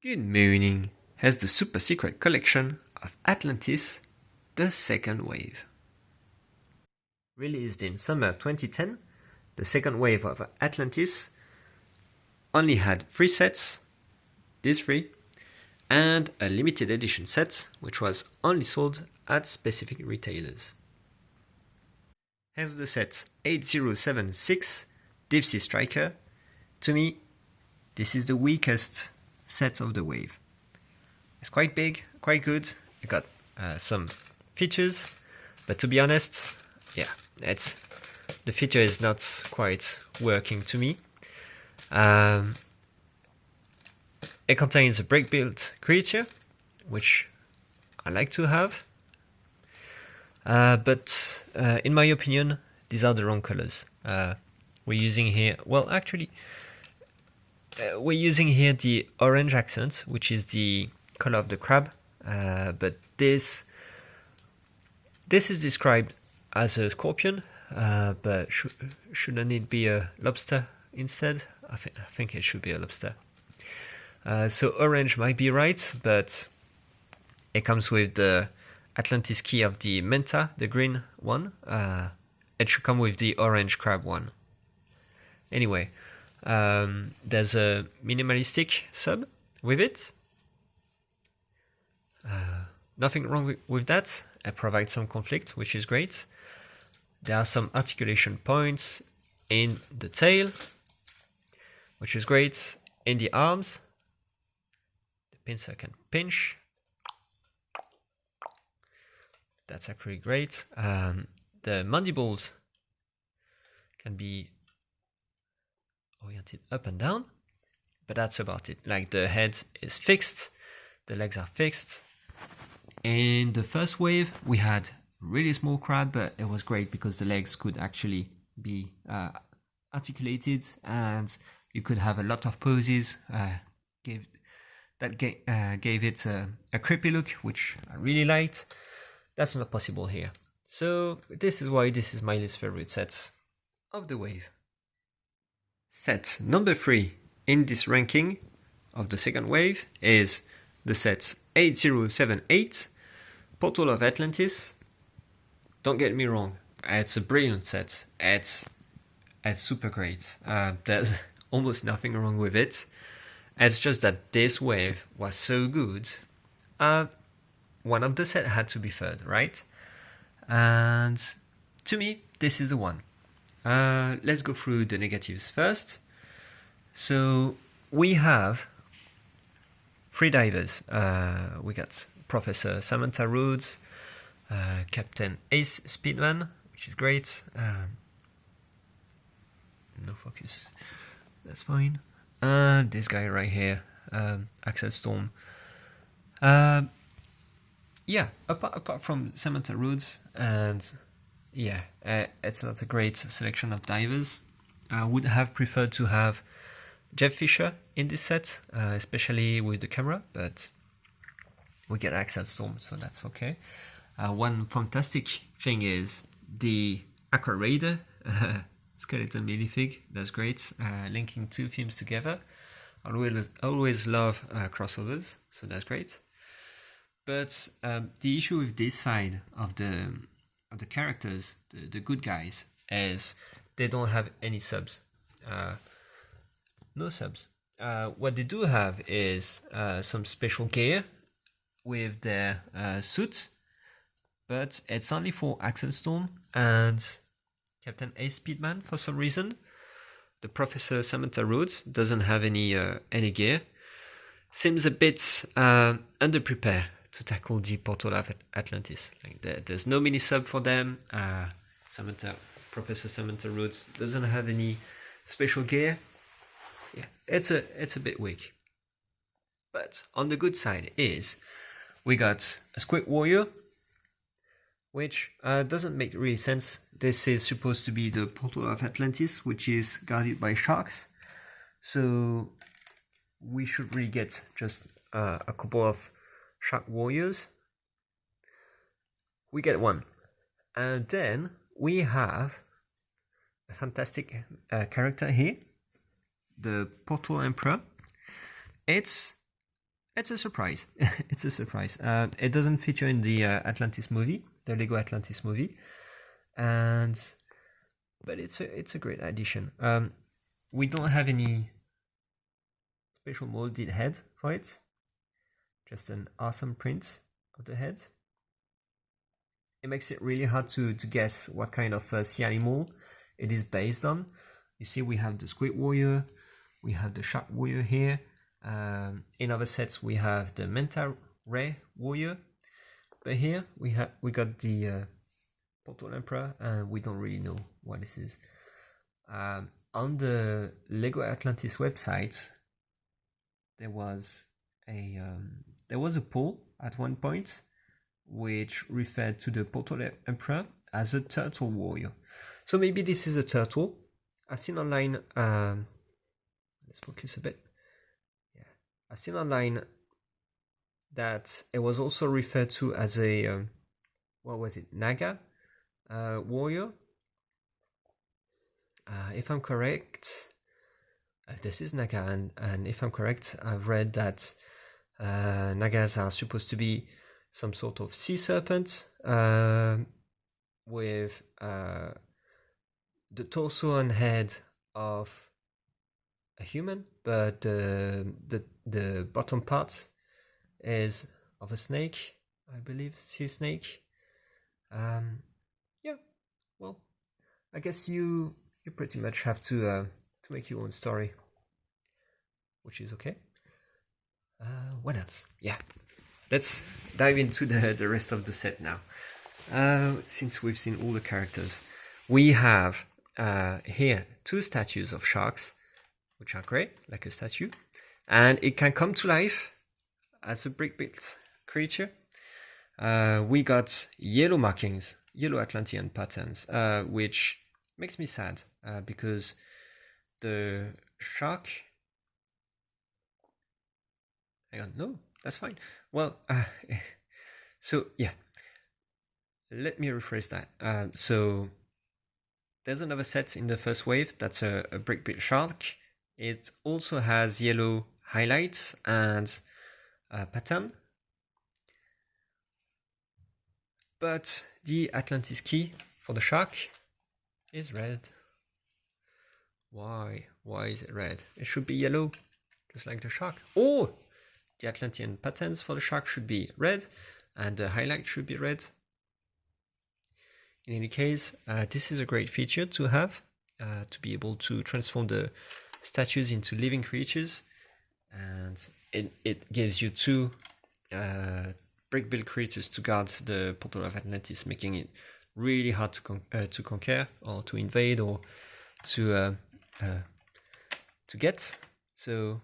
Good morning has the super secret collection of Atlantis, the second wave. Released in summer 2010, the second wave of Atlantis only had 3 sets, these 3, and a limited edition set which was only sold at specific retailers. Here's the set 8076 Deep Sea Striker. To me, this is the weakest set of the wave. It's quite big, quite good. It got some features, but to be honest, yeah, the feature is not quite working to me. It contains a break-built creature, which I like to have, but in my opinion, these are the wrong colors. We're using here, well, actually, we're using here the orange accent, which is the color of the crab, but this is described as a scorpion, but shouldn't it be a lobster instead? I think it should be a lobster. So orange might be right, but it comes with the Atlantis key of the Manta, the green one. It should come with the orange crab one. Anyway, there's a minimalistic sub with it. Nothing wrong with that. It provides some conflict, which is great. There are some articulation points in the tail, which is great. In the arms, the pincer can pinch. That's actually great. The mandibles can be oriented up and down, but that's about it. Like, the head is fixed, the legs are fixed. In the first wave, we had really small crab, but it was great because the legs could actually be articulated, and you could have a lot of poses. Gave it a creepy look, which I really liked. That's not possible here. So this is why this is my least favorite set of the wave. Set number 3 in this ranking of the second wave is the set 8078 Portal of Atlantis. Don't get me wrong, it's a brilliant set. It's super great. There's almost nothing wrong with it. It's just that this wave was so good. One of the set had to be third, right? And to me, this is the one. Let's go through the negatives first. So we have 3 divers. We got Professor Samantha Rhodes, Captain Ace Speedman, which is great. No focus. That's fine. And this guy right here, Axel Storm. Yeah, apart from Samantha Rhodes, and yeah, it's not a great selection of divers. I would have preferred to have Jeff Fisher in this set, especially with the camera, but we get Axel Storm, so that's okay. One fantastic thing is the Aqua Raider skeleton minifig. That's great, linking 2 films together. I always love crossovers, so that's great. But the issue with this side of the characters, the good guys, is they don't have any subs. No subs. What they do have is some special gear with their suit, but it's only for Axel Storm and Captain Ace Speedman for some reason. The Professor Samantha Rhodes doesn't have any gear. Seems a bit underprepared to tackle the Portal of Atlantis. Like, there's no mini sub for them. Professor Samantha Rhodes doesn't have any special gear. Yeah, it's a bit weak. But on the good side is we got a Squid Warrior, which doesn't make really sense. This is supposed to be the Portal of Atlantis, which is guarded by sharks. So we should really get just a couple of shark warriors. We get one. And then we have a fantastic character here, the Portal Emperor. It's it's a surprise. It's a surprise. It doesn't feature in the Atlantis movie, the Lego Atlantis movie, but it's a great addition. We don't have any special molded head for it. Just an awesome print of the head. It makes it really hard to guess what kind of sea animal it is based on. You see, we have the squid warrior, we have the shark warrior here. In other sets, we have the manta ray warrior, but here we got the portal emperor, and we don't really know what this is. On the LEGO Atlantis website, there was a poll at one point which referred to the portal emperor as a turtle warrior. So maybe this is a turtle. I've seen online. Let's focus a bit. Yeah, I've seen online that it was also referred to as a what was it? Naga warrior. If I'm correct, this is Naga, and if I'm correct, I've read that Nagas are supposed to be some sort of sea serpent with the torso and head of a human, but the bottom part is of a snake, I believe, sea snake. Yeah, well, I guess you pretty much have to make your own story, which is okay. What else? Yeah, let's dive into the rest of the set now. Since we've seen all the characters, we have here 2 statues of sharks, which are great, like a statue, and it can come to life as a brick-built creature. We got yellow markings, yellow Atlantean patterns, which makes me sad because the shark. Hang on, no, that's fine. Well, so yeah, let me rephrase that. So there's another set in the first wave that's a brick-built shark. It also has yellow highlights and pattern. But the Atlantis key for the shark is red. Why? Why is it red? It should be yellow, just like the shark. Oh! The Atlantean patterns for the shark should be red, and the highlight should be red. In any case, this is a great feature to have, to be able to transform the statues into living creatures, and it gives you 2 brick-built creatures to guard the portal of Atlantis, making it really hard to conquer or to invade or to get. So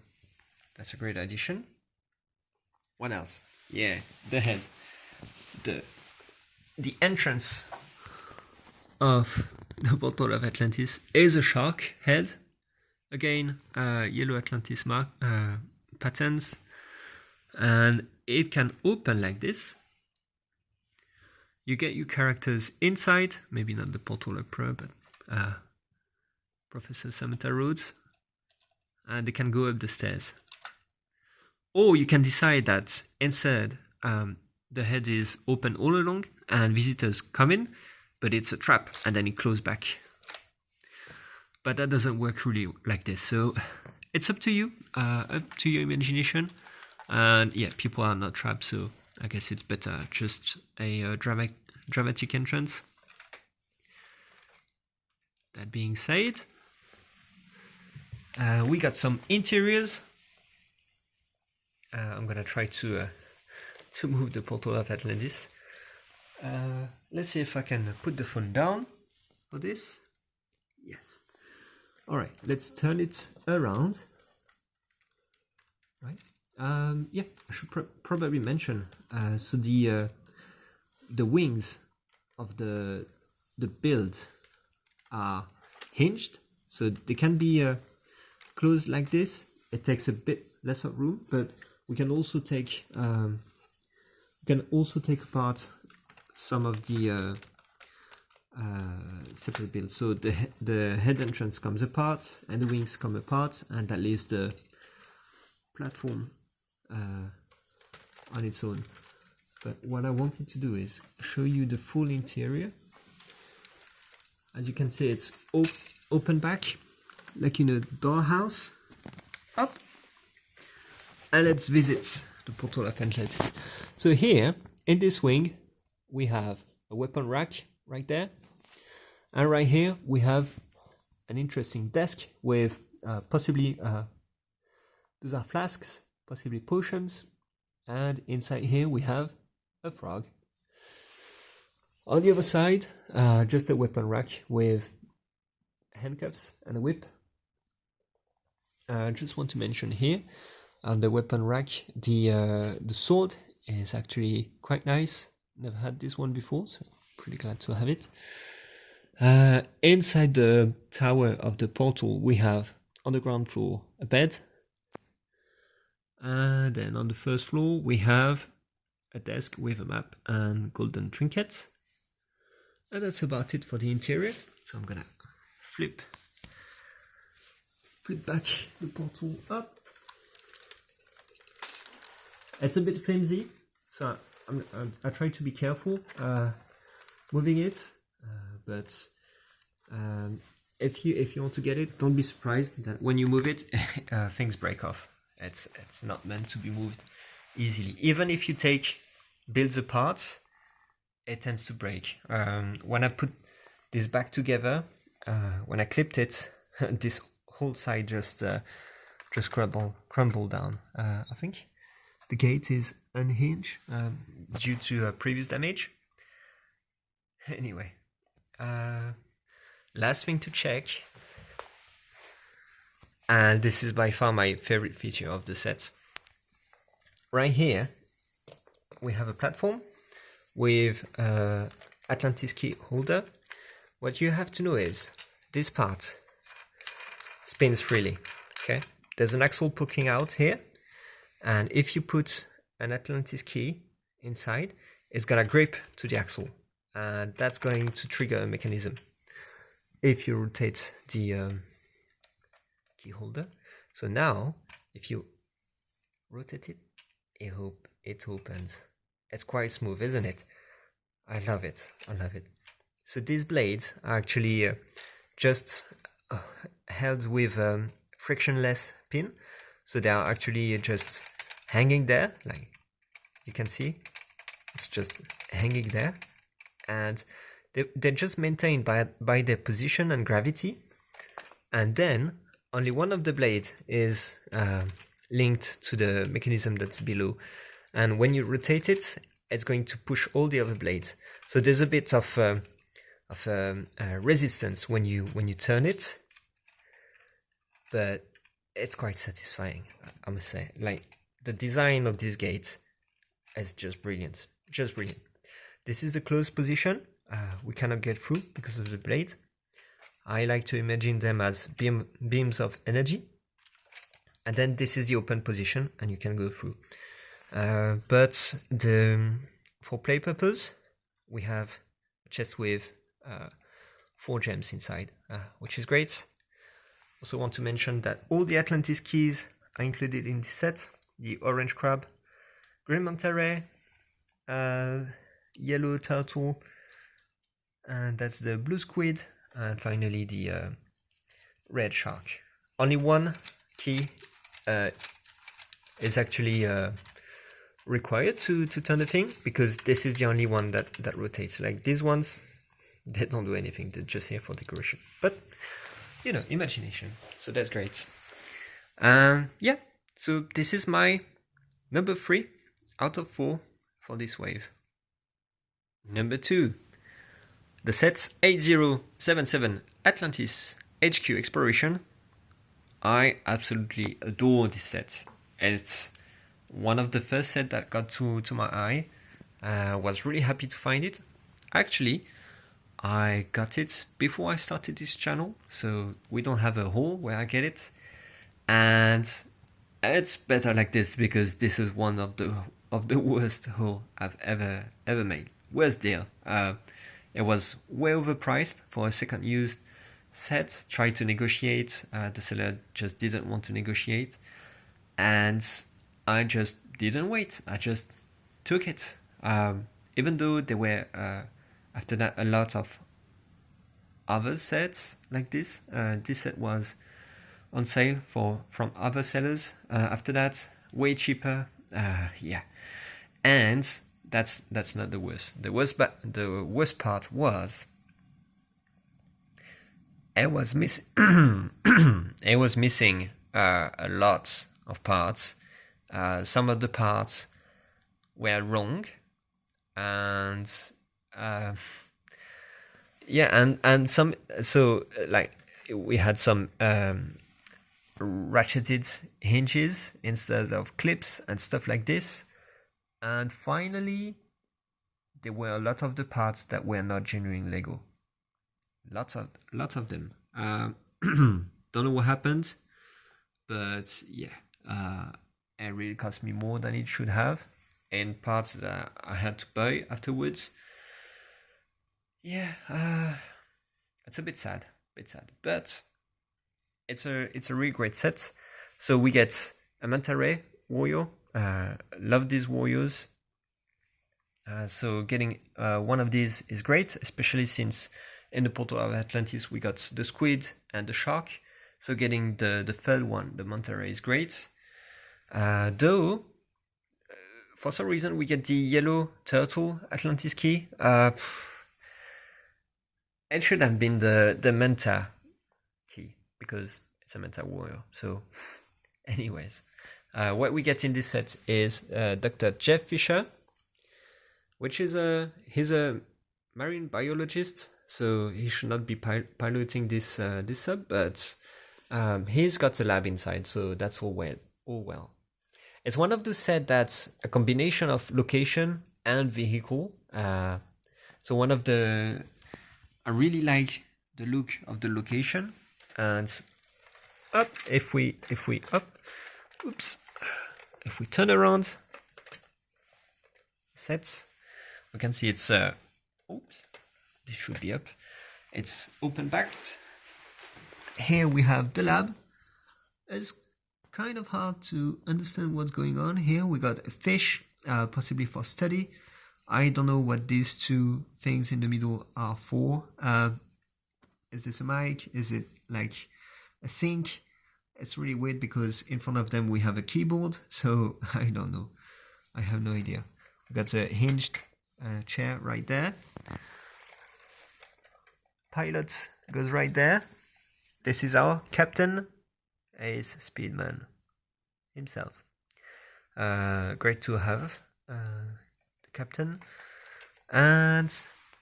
that's a great addition. What else? Yeah, the head. The entrance of the portal of Atlantis is a shark head. Again, yellow Atlantis patterns, and it can open like this. You get your characters inside, maybe not the portal emperor, but Professor Samantha Rhodes, and they can go up the stairs. Or you can decide that instead the head is open all along and visitors come in, but it's a trap and then it closes back. But that doesn't work really like this, so it's up to you, up to your imagination. And yeah, people are not trapped, so I guess it's better just a dramatic entrance. That being said, we got some interiors. I'm gonna try to move the portal of Atlantis. Let's see if I can put the phone down for this. Yes. All right, let's turn it around. Right. Yeah, I should probably mention. So the wings of the build are hinged, so they can be closed like this. It takes a bit less of room, but we can also take apart some of the separate builds. So the head entrance comes apart and the wings come apart, and that leaves the platform on its own. But what I wanted to do is show you the full interior. As you can see, it's open back, like in a dollhouse. Up! And let's visit the portal of Atlantis. So here, in this wing, we have a weapon rack right there. And right here, we have an interesting desk with possibly, those are flasks, possibly potions. And inside here, we have a frog. On the other side, just a weapon rack with handcuffs and a whip. I just want to mention here, on the weapon rack, the sword is actually quite nice. Never had this one before, so pretty glad to have it. Inside the tower of the portal, we have on the ground floor a bed. And then on the first floor, we have a desk with a map and golden trinkets. And that's about it for the interior. So I'm gonna flip back the portal up. It's a bit flimsy, so I try to be careful moving it. But if you want to get it, don't be surprised that when you move it, things break off. It's not meant to be moved easily. Even if you take builds apart, it tends to break. When I put this back together, when I clipped it, this whole side just crumbled down. I think the gate is unhinged due to previous damage. Anyway, last thing to check, and this is by far my favorite feature of the set. Right here, we have a platform with Atlantis key holder. What you have to know is this part spins freely. Okay, there's an axle poking out here, and if you put an Atlantis key inside, it's gonna grip to the axle, and that's going to trigger a mechanism if you rotate the key holder. So now, if you rotate it, it opens. It's quite smooth, isn't it? I love it. So these blades are actually just held with frictionless pin. So they are actually just hanging there, like you can see. It's just hanging there, and they're just maintained by their position and gravity. And then only one of the blades is linked to the mechanism that's below. And when you rotate it, it's going to push all the other blades. So there's a bit of resistance when you turn it, but it's quite satisfying, I must say. Like, the design of this gate is just brilliant, This is the closed position. We cannot get through because of the blade. I like to imagine them as beams of energy. And then this is the open position, and you can go through. But for play purpose, we have a chest with 4 gems inside, which is great. Also want to mention that all the Atlantis keys are included in this set. The orange crab, green manta ray, yellow turtle, and that's the blue squid, and finally the red shark. Only one key is actually required to turn the thing, because this is the only one that rotates. Like these ones, they don't do anything, they're just here for decoration. But you know, imagination. So that's great. Yeah, so this is my number 3 out of 4 for this wave. Number 2, the set 8077 Atlantis HQ Exploration. I absolutely adore this set. It's one of the first sets that got to my eye. Was really happy to find it. Actually, I got it before I started this channel, so we don't have a haul where I get it. And it's better like this, because this is one of the worst haul I've ever made. Worst deal. It was way overpriced for a second used set. Tried to negotiate. The seller just didn't want to negotiate, and I just didn't wait. I just took it. Even though there were after that a lot of other sets like this. This set was on sale from other sellers. After that, way cheaper. Yeah, and that's not the worst. The worst part was it was it was missing a lot of parts. Some of the parts were wrong, and yeah, and some, so like we had some ratcheted hinges instead of clips and stuff like this. And finally, there were a lot of the parts that were not genuine Lego. Lots of them. Don't know what happened, but yeah, it really cost me more than it should have, and parts that I had to buy afterwards. Yeah, it's a bit sad, but it's a really great set. So we get a manta ray warrior. Love these warriors. So getting one of these is great, especially since in the portal of Atlantis we got the squid and the shark. So getting the third one, the manta ray, is great. Though, for some reason we get the yellow turtle Atlantis key. It should have been the manta key, because it's a manta warrior. So anyways, what we get in this set is Dr. Jeff Fisher, which is he's a marine biologist, so he should not be piloting this sub, but he's got a lab inside, so that's all well. It's one of the sets that's a combination of location and vehicle. So one of the, I really like the look of the location. And up, if we turn around set, we can see it's this should be up. It's open backed. Here we have the lab. It's kind of hard to understand what's going on here. We got a fish, possibly for study. I don't know what these two things in the middle are for. Is this a mic? Is it like a sink? It's really weird because in front of them we have a keyboard, so I don't know. I have no idea. We got a hinged chair right there. Pilot goes right there. This is our captain, Ace Speedman himself. Great to have the captain. And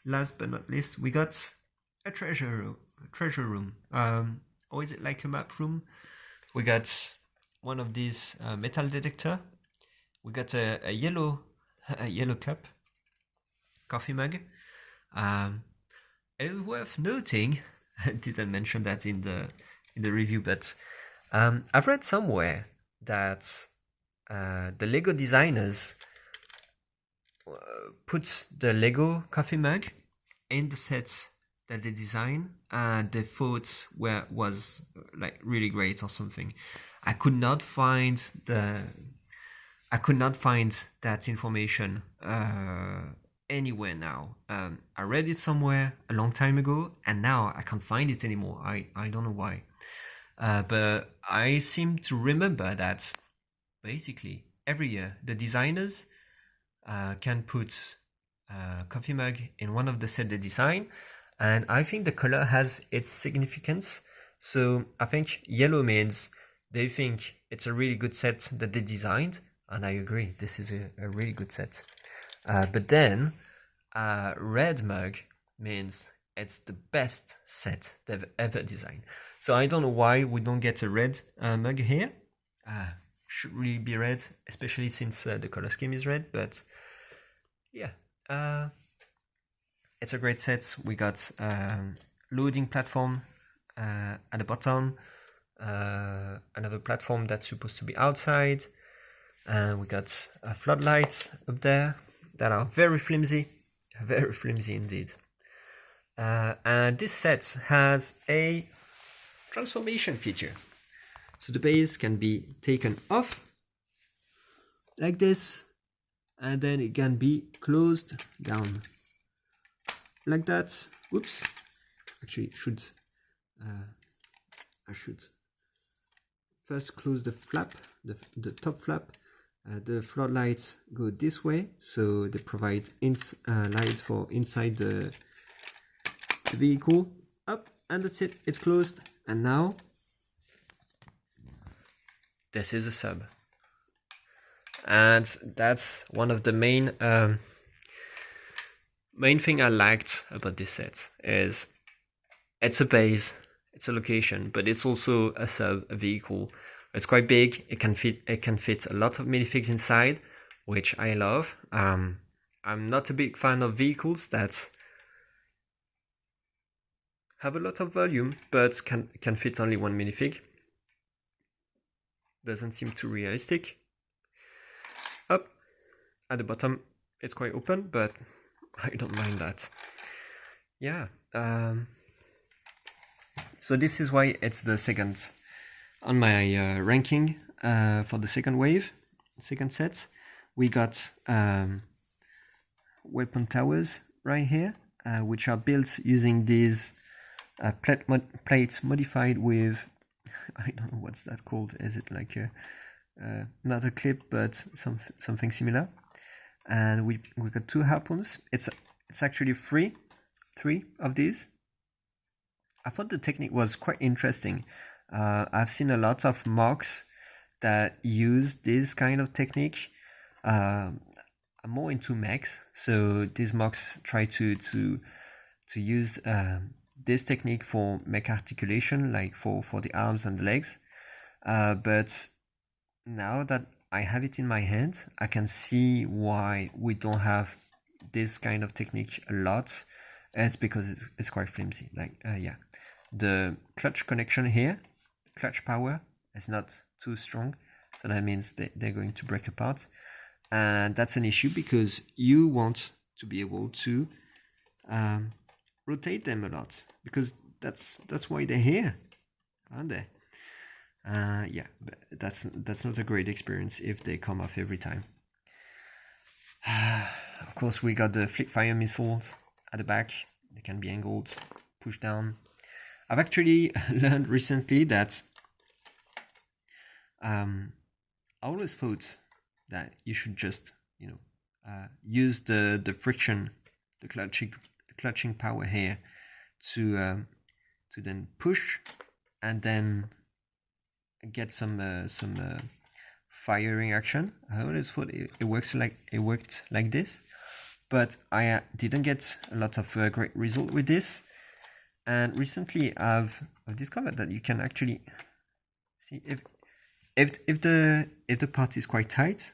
last but not least, we got a treasure room. Or is it like a map room? We got one of these metal detector. We got a yellow cup, coffee mug. It is worth noting, I didn't mention that in the review, but I've read somewhere that the Lego designers put the Lego coffee mug in the sets that they design, and they thought was like really great or something. I could not find that information anywhere now. I read it somewhere a long time ago, and now I can't find it anymore. I don't know why. But I seem to remember that basically every year the designers can put a coffee mug in one of the sets they design, and I think the color has its significance. So I think yellow means they think it's a really good set that they designed, and I agree, this is a really good set. But then red mug means it's the best set they've ever designed. So I don't know why we don't get a red mug here. Should really be red, especially since the color scheme is red. But yeah, it's a great set. We got loading platform at the bottom, another platform that's supposed to be outside, and we got floodlights up there that are very flimsy indeed. And this set has a transformation feature. So the base can be taken off like this, and then it can be closed down like that. Oops, actually I should first close the flap, the top flap. The floodlights go this way, so they provide light for inside the vehicle. Up, and that's it, it's closed. And now this is a sub, and that's one of the main thing I liked about this set. Is it's a base, it's a location, but it's also a sub, a vehicle. It's quite big. It can fit a lot of minifigs inside, which I love. I'm not a big fan of vehicles that have a lot of volume but can fit only one minifig. Doesn't seem too realistic. Up at the bottom, it's quite open, but I don't mind that. Yeah. So this is why it's the second on my ranking for the second wave, second set. We got weapon towers right here, which are built using these plates modified with, I don't know what's that called. Is it like not a clip, but something similar? And we got 2 harpoons. It's actually three of these. I thought the technique was quite interesting. I've seen a lot of mocks that use this kind of technique. I'm more into mechs, so these mocks try to use this technique for mech articulation, like for the arms and the legs. But now that I have it in my hand, I can see why we don't have this kind of technique a lot. It's because it's quite flimsy. Like the clutch connection here, clutch power is not too strong, so that means they're going to break apart, and that's an issue because you want to be able to rotate them a lot, because that's why they're here, aren't they? Yeah, but that's not a great experience if they come off every time. Of course, we got the flick fire missiles at the back. They can be angled, pushed down. I've actually learned recently that I always thought that you should just use the friction, the clutching power here to then push and then get some firing action. I always thought it worked like this, but I didn't get a lot of great result with this. And recently I've discovered that you can actually see if the part is quite tight,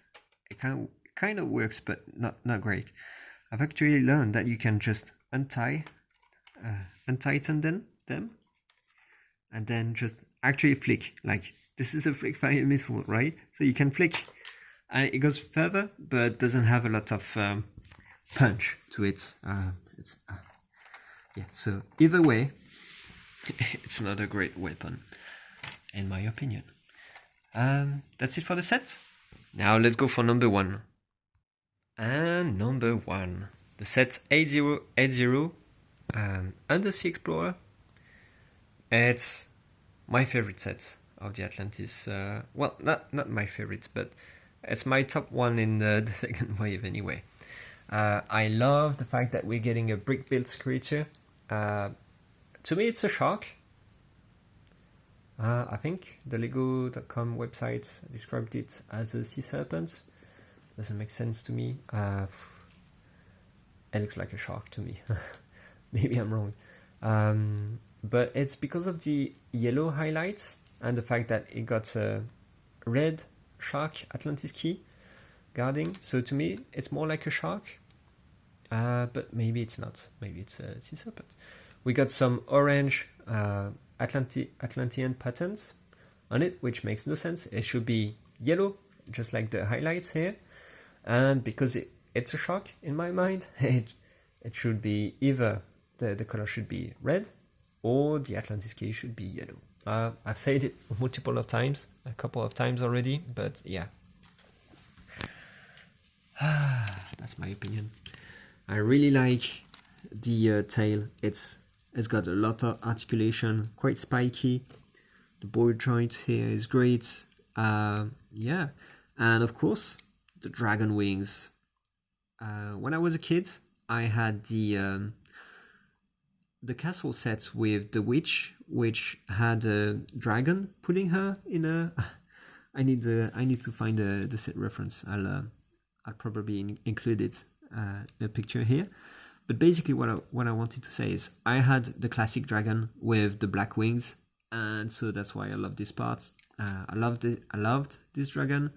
it kind of works, but not great. I've actually learned that you can just untighten them and then just actually flick. Like, this is a flick fire missile, right? So you can flick and it goes further, but doesn't have a lot of punch to it. Yeah, so either way, it's not a great weapon, in my opinion. That's it for the set. Now let's go for number 1. And number 1, the set 8080 Undersea Explorer. It's my favorite set of the Atlantis. Well, not my favorite, but it's my top one in the second wave anyway. I love the fact that we're getting a brick-built creature. To me, it's a shark. I think the LEGO.com website described it as a sea serpent. Doesn't make sense to me. It looks like a shark to me. Maybe I'm wrong. But it's because of the yellow highlights and the fact that it got a red shark Atlantis key guarding. So to me, it's more like a shark. But maybe it's not. Maybe it's a sea serpent. We got some orange Atlantean patterns on it, which makes no sense. It should be yellow, just like the highlights here. And because it's a shark, in my mind, it should be either the color should be red or the Atlantis key should be yellow. I've said it multiple of times, a couple of times already, but yeah. That's my opinion. I really like the tail. It's got a lot of articulation, quite spiky. The ball joint here is great. Yeah, and of course the dragon wings. When I was a kid, I had the castle sets with the witch, which had a dragon pulling her in a. I need to find the set reference. I'll probably include it a picture here. But basically, what I wanted to say is I had the classic dragon with the black wings, and so that's why I love this part. I loved this dragon,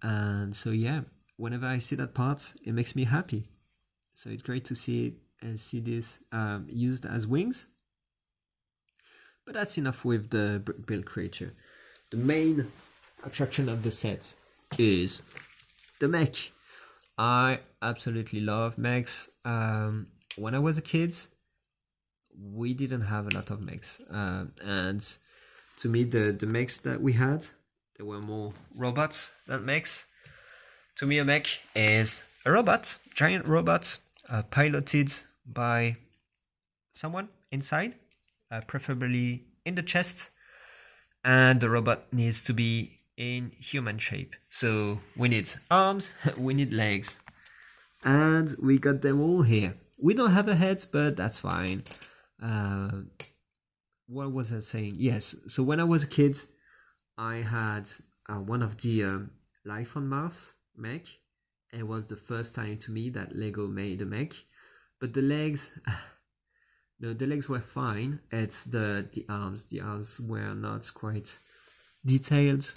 and so yeah, whenever I see that part, it makes me happy. So it's great to see this used as wings. But that's enough with the build creature. The main attraction of the set is the mech. I absolutely love mechs. When I was a kid, we didn't have a lot of mechs, and to me, the mechs that we had, there were more robots than mechs. To me, a mech is a robot, giant robot, piloted by someone inside, preferably in the chest. And the robot needs to be in human shape. So we need arms, we need legs. And we got them all here. We don't have a head, but that's fine. What was I saying? Yes, so when I was a kid, I had one of the Life on Mars mech. It was the first time to me that LEGO made a mech. But the legs... No, the legs were fine. It's the arms. The arms were not quite detailed.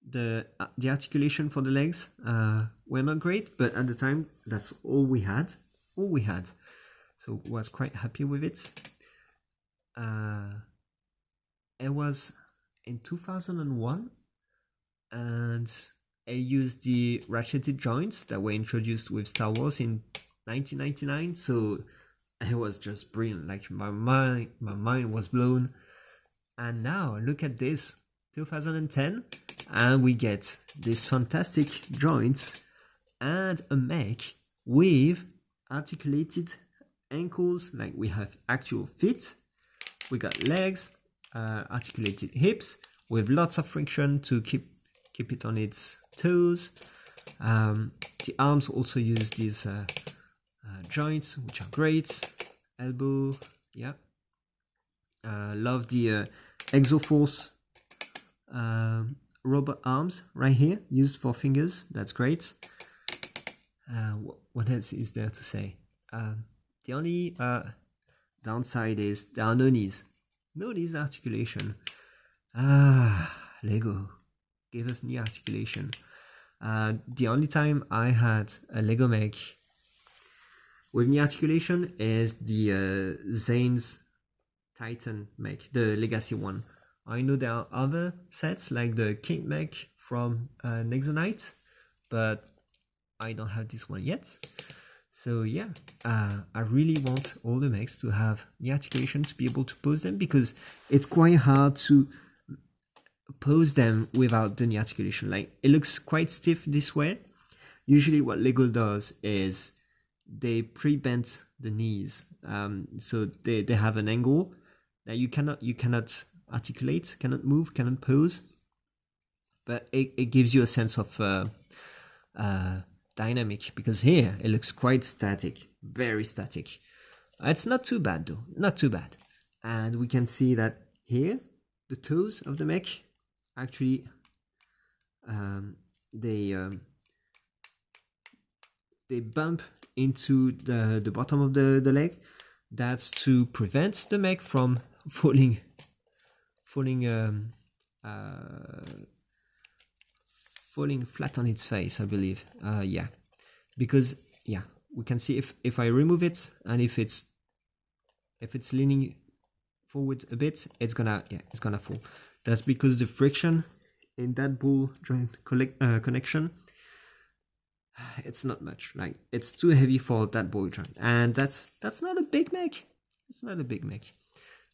The articulation for the legs were not great, but at the time, that's all we had. All we had. So was quite happy with it. It was in 2001, and I used the ratcheted joints that were introduced with Star Wars in 1999. So it was just brilliant. Like my mind was blown. And now look at this, 2010, and we get these fantastic joints and a mech with articulated ankles. Like we have actual feet, we got legs, articulated hips with lots of friction to keep it on its toes. The arms also use these joints, which are great. Elbow, yeah. Love the Exoforce robot arms right here, used for fingers. That's great. What else is there to say? The only downside is there are no knees. No knees articulation. LEGO gave us knee articulation. The only time I had a LEGO mech with knee articulation is the Zane's Titan mech, the Legacy one. I know there are other sets like the King mech from Nexonite, but I don't have this one yet. So yeah, I really want all the mechs to have knee articulation to be able to pose them, because it's quite hard to pose them without the knee articulation. Like, it looks quite stiff this way. Usually what LEGO does is they pre-bent the knees, so they have an angle that you cannot articulate, cannot move, cannot pose, but it gives you a sense of dynamic, because here it looks quite static, very static. It's not too bad though, not too bad. And we can see that here the toes of the mech actually they bump into the bottom of the leg. That's to prevent the mech from falling flat on its face, I believe. Yeah, because yeah, we can see if I remove it, and if it's leaning forward a bit, it's gonna fall. That's because the friction in that ball joint connection, it's not much. Like, it's too heavy for that ball joint, and that's not a big mech. It's not a big mech.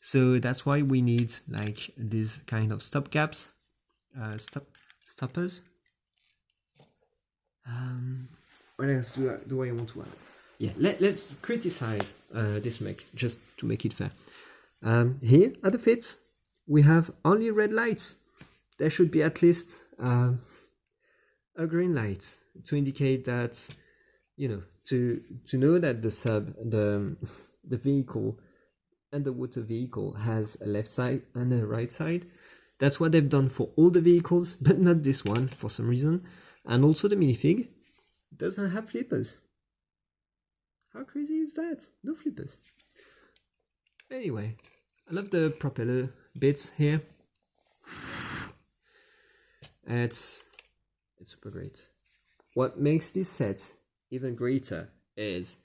So that's why we need like these kind of stopgaps, stoppers. What else do I want to add? Yeah, let's criticize this mech just to make it fair. Here at the fit, we have only red lights. There should be at least a green light to indicate that, you know, to know that the vehicle and the water vehicle has a left side and a right side. That's what they've done for all the vehicles, but not this one for some reason. And also the minifig doesn't have flippers. How crazy is that? No flippers. Anyway, I love the propeller bits here. It's super great. What makes this set even greater is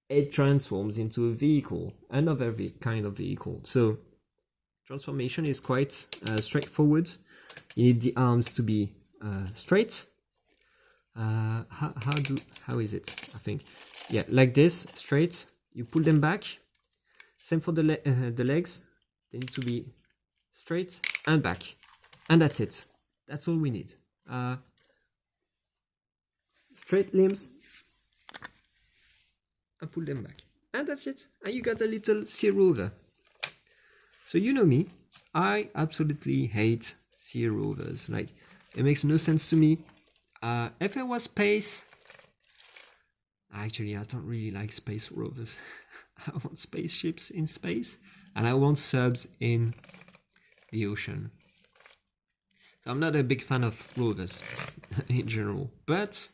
it transforms into a vehicle, another kind of vehicle. So transformation is quite straightforward. You need the arms to be straight. How is it? I think, yeah, like this, straight. You pull them back. Same for the legs. They need to be straight and back, and that's it. That's all we need. Straight limbs, and pull them back, and that's it. And you got a little sea rover. So you know me, I absolutely hate sea rovers. Like, it makes no sense to me. If it was space, actually I don't really like space rovers. I want spaceships in space, and I want subs in the ocean. So I'm not a big fan of rovers in general, but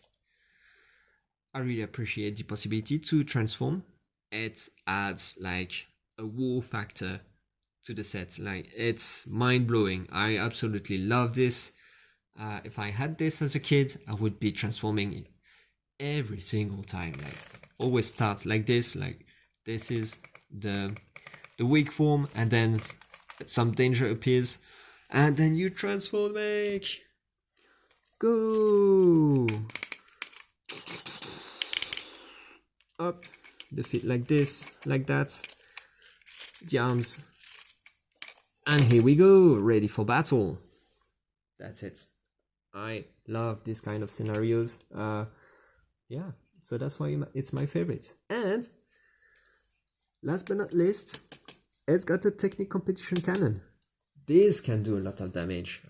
I really appreciate the possibility to transform. It adds like a wow factor to the set. Like, it's mind-blowing. I absolutely love this. If I had this as a kid, I would be transforming every single time. Like, always start like this. Like, this is the weak form, and then some danger appears, and then you transform. Make go up the feet like this, like that, the arms, and here we go, ready for battle. That's it. I love this kind of scenarios. Yeah, so that's why it's my favorite. And last but not least, it's got a Technic competition cannon. This can do a lot of damage.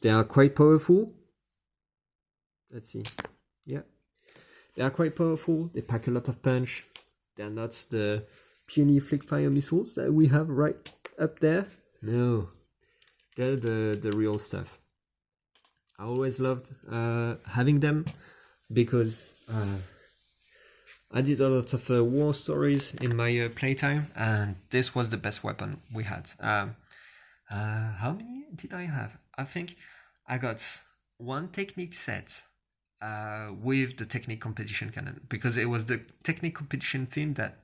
They are quite powerful. Let's see. Yeah, they are quite powerful. They pack a lot of punch. They're not the puny flick fire missiles that we have right up there. No, they're the real stuff. I always loved having them because I did a lot of war stories in my playtime, and this was the best weapon we had. How many did I have? I think I got one Technic set with the Technic competition cannon, because it was the Technic competition theme that...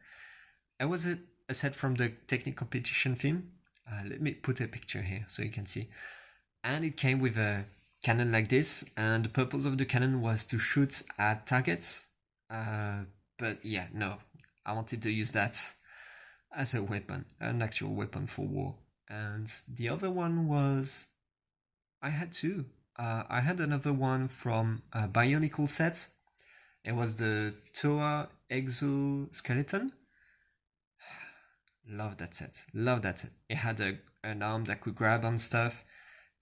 It was a set from the Technic competition theme. Let me put a picture here so you can see. And it came with a cannon like this, and the purpose of the cannon was to shoot at targets. But yeah, no, I wanted to use that as a weapon, an actual weapon for war. And the other one was... I had two. I had another one from a Bionicle set. It was the Toa exoskeleton. Love that set. Love that set. It had an arm that could grab on stuff,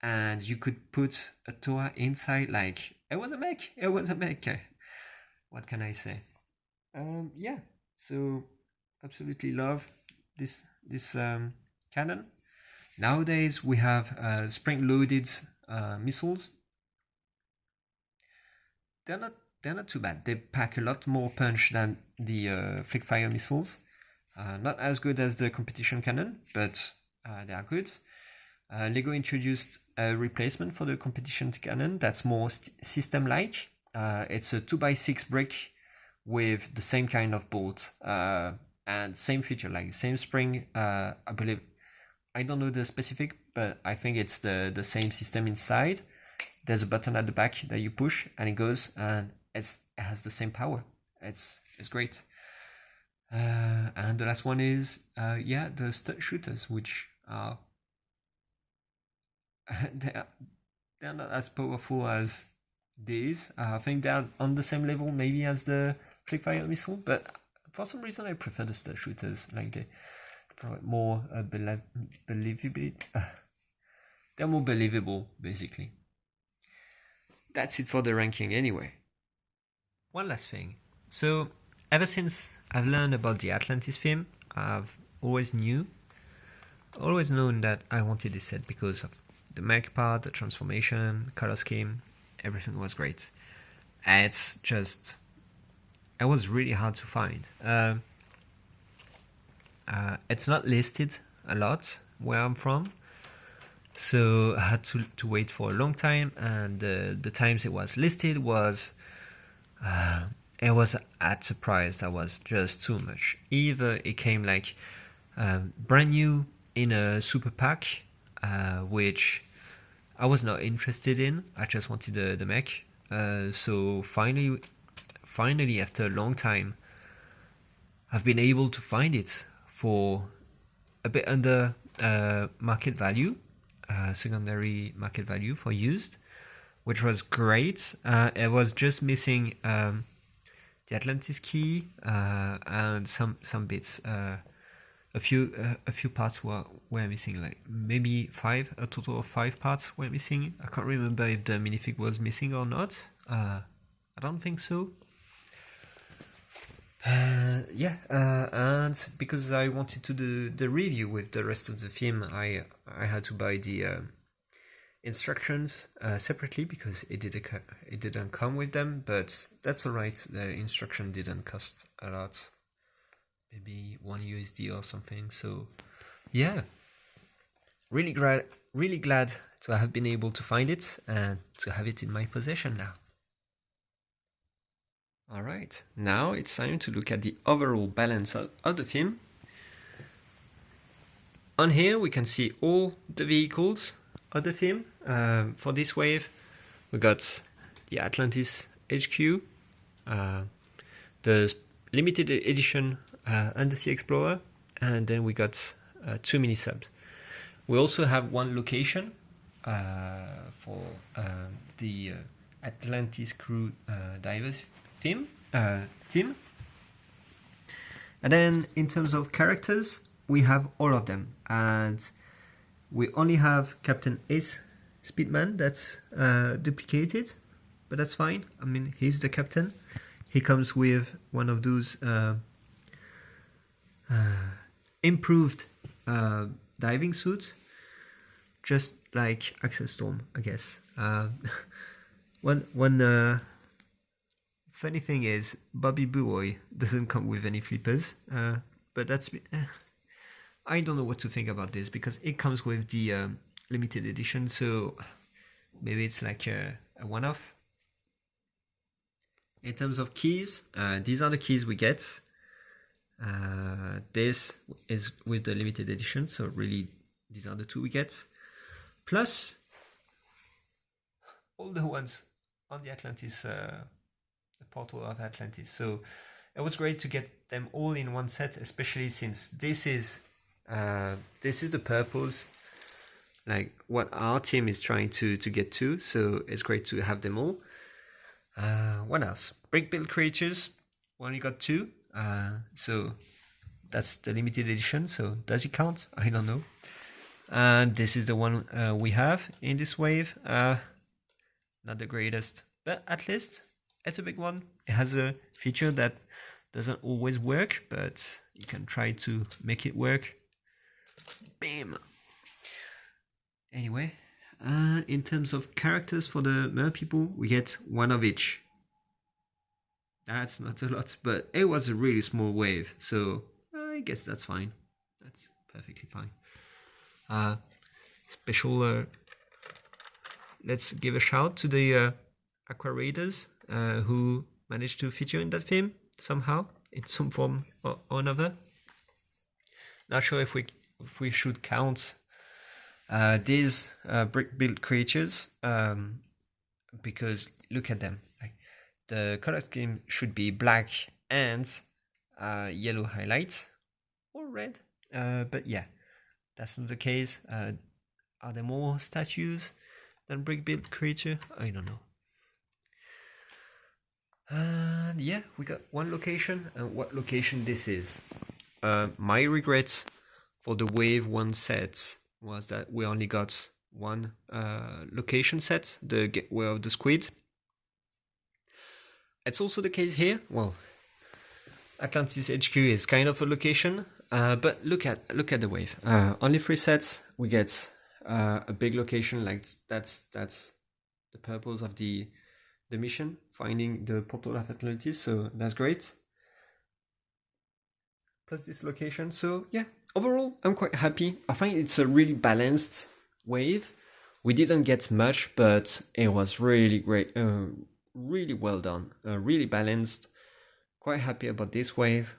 and you could put a Toa inside. Like, it was a mech. It was a mech. What can I say? Yeah. So absolutely love this cannon. Nowadays we have spring-loaded missiles. They're not too bad. They pack a lot more punch than the flick fire missiles. Not as good as the competition cannon, but they are good. LEGO introduced a replacement for the competition cannon that's more system-like. It's a 2x6 brick with the same kind of bolt and same feature, like same spring. I believe, I don't know the specific, but I think it's the same system inside. There's a button at the back that you push, and it goes, and it has the same power. It's great. And the last one is the stud shooters, which are they're not as powerful as these. I think they're on the same level maybe as the Quickfire missile, but for some reason I prefer the star shooters. Like they provide more believability. They're more believable, basically. That's it for the ranking anyway. One last thing. So ever since I've learned about the Atlantis film, I've always known that I wanted this set because of the mech part, the transformation, color scheme, everything was great. And it was really hard to find. It's not listed a lot where I'm from, so I had to wait for a long time, and the times it was listed was it was at a price that was just too much. Either it came like brand new in a super pack, which I was not interested in. I just wanted the mech. So finally, after a long time, I've been able to find it for a bit under market value, secondary market value for used, which was great. It was just missing the Atlantis key and some bits. A few parts were missing, like maybe a total of 5 parts were missing. I can't remember if the minifig was missing or not. I don't think so. And because I wanted to do the review with the rest of the film, I had to buy the instructions separately because it didn't come with them, but that's alright. The instruction didn't cost a lot, maybe $1 or something. So yeah, really glad to have been able to find it and to have it in my possession now. Alright, now it's time to look at the overall balance of the film. On here we can see all the vehicles of the film. For this wave we got the Atlantis HQ, the limited edition Undersea Explorer, and then we got 2 mini subs. We also have one location for the Atlantis crew divers team. And then in terms of characters, we have all of them, and we only have Captain Ace Speedman that's duplicated, but that's fine. I mean, he's the captain. He comes with one of those improved diving suits, just like Axel Storm, I guess. One funny thing is Bobby Buoy doesn't come with any flippers, but that's I don't know what to think about this because it comes with the limited edition, so maybe it's like a one-off. In terms of keys, these are the keys we get. This is with the limited edition, so really these are the 2 we get, plus all the ones on the Atlantis the portal of Atlantis. So it was great to get them all in one set, especially since this is the purpose, like what our team is trying to get to. So it's great to have them all. What else? Brick build creatures. We only got 2. So that's the limited edition. So does it count? I don't know. And this is the one we have in this wave. Not the greatest, but at least it's a big one. It has a feature that doesn't always work, but you can try to make it work. Bam! Anyway, in terms of characters for the mer people, we get 1 of each. That's not a lot, but it was a really small wave, so I guess that's fine. That's perfectly fine. Special, let's give a shout to the Aqua Raiders who managed to feature in that film somehow, in some form or another. Not sure if we should count these brick built creatures, because look at them. Like, the color scheme should be black and yellow highlight or red, but yeah, that's not the case. Are there more statues than brick built creature? I don't know. And yeah, we got one location, and what location this is. My regrets for the wave 1 set was that we only got one location set, the Gateway of the Squid. It's also the case here. Well, Atlantis HQ is kind of a location, but look at the wave. Only 3 sets. We get a big location, like that's the purpose of the mission, finding the portal of Atlantis. So that's great. Plus this location. So yeah, overall I'm quite happy. I find it's a really balanced wave. We didn't get much, but it was really great, really well done, really balanced. Quite happy about this wave.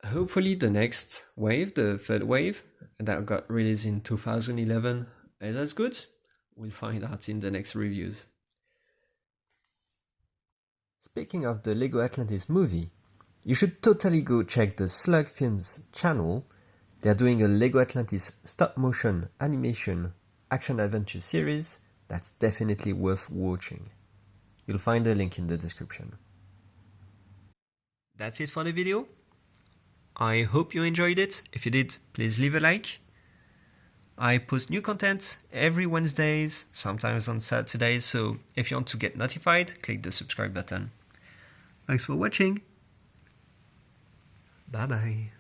Hopefully the next wave, the 3rd wave, that got released in 2011, is as good. We'll find out in the next reviews. Speaking of the LEGO Atlantis movie, you should totally go check the Slug Films channel. They're doing a LEGO Atlantis stop-motion animation action-adventure series that's definitely worth watching. You'll find a link in the description. That's it for the video. I hope you enjoyed it. If you did, please leave a like. I post new content every Wednesdays, sometimes on Saturdays, so if you want to get notified, click the subscribe button. Thanks for watching. Bye bye.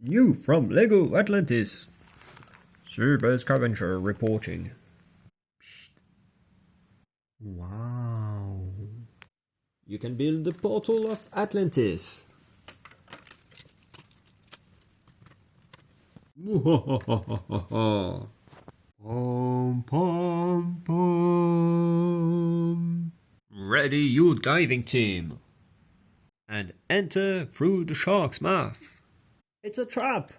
New from LEGO Atlantis. Super Scavenger reporting. Wow. You can build the portal of Atlantis. Pom pom pom. Ready your diving team. And enter through the shark's mouth. It's a trap.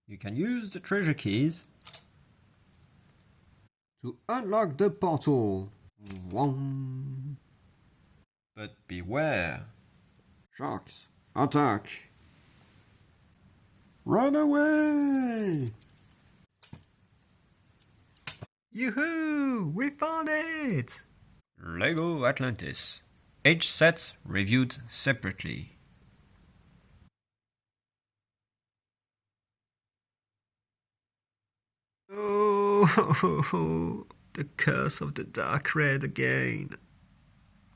You can use the treasure keys to unlock the portal. But beware. Sharks, attack. Run away. Yoo-hoo! We found it! LEGO Atlantis. Each set reviewed separately. Oh, the curse of the dark red again.